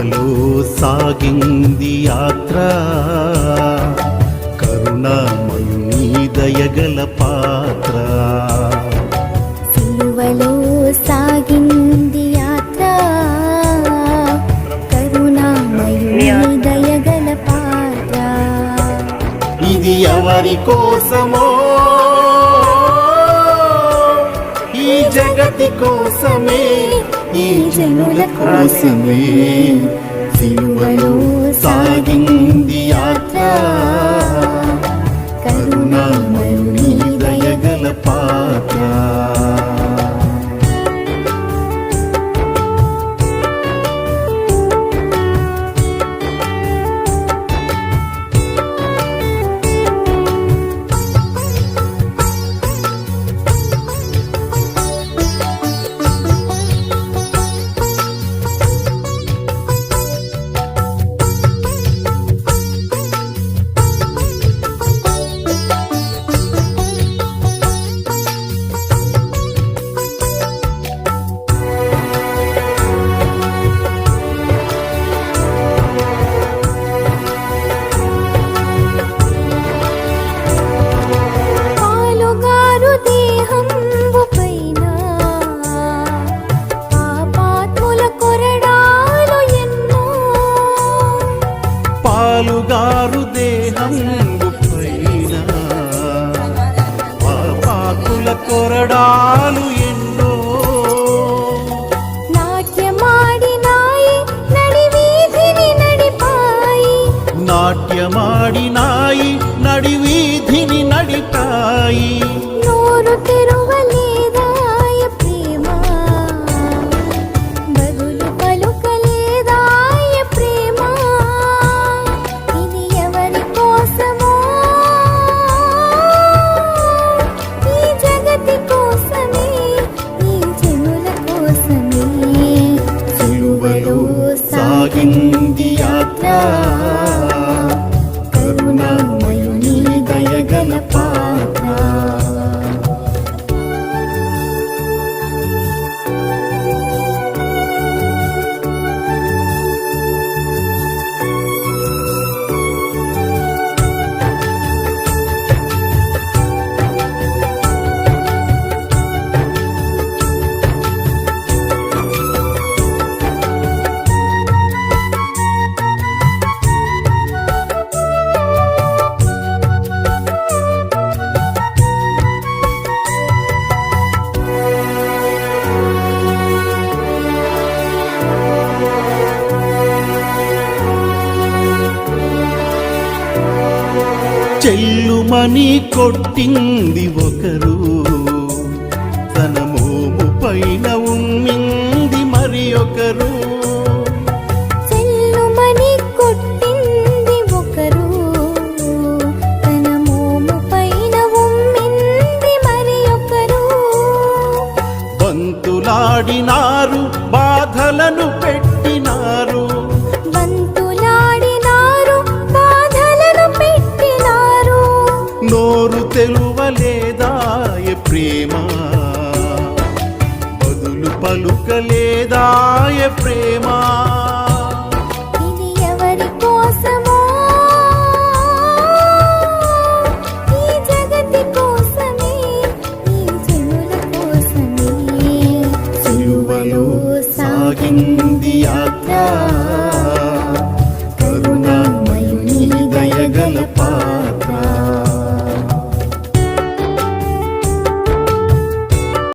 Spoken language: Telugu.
సిలువలో సాగింది యాత్ర, కరుణామయుని దయగల పాత్ర. సిలువలో సాగింది యాత్ర, కరుణామయుని దయగల పాత్ర. ఇది ఎవరి కోసమో, ఈ జగతి కోసమే, ఈ జనుల కోసమే. సిలువలో సాగింది యాత్ర, కరుణామయుని దయగల పాత్ర. పాలుగారు దేహంబు పైన పాపాత్ముల కొరడాలు ఎన్నో. నాట్యమాడినాయి నడివీధిని నడిపాయి, నాట్యమాడినాయి నడివీధిని నడిపాయి. నోరు తెరువలేదాయ ప్రేమ, బదులు పలుకలేదాయ ప్రేమ. ఇది ఎవరి కోసమో, ఈ జగతి కోసమే, ఈ జనుల కోసమే. సిలువలో సాగింది యాత్ర, కరుణామయుని దయగల పాత్ర. చెల్లుమని కొట్టింది ఒకరు, తన మోము పైన ఉమ్మింది మరి ఒకరు. చెల్లుమని కొట్టింది ఒకరు, తన మోము పైన ఉమ్మింది మరి ఒకరు. బంతులాడినారు, బాధలను పెట్టినారు, నోరు తెలువలేదాయ ప్రేమ, బదులు పలుకలేదాయ ప్రేమ. ఇది ఎవరి కోసమో, ఈ జగతి కోసమే, ఈ జనుల కోసమే. సిలువలో సాగింది యాత్ర,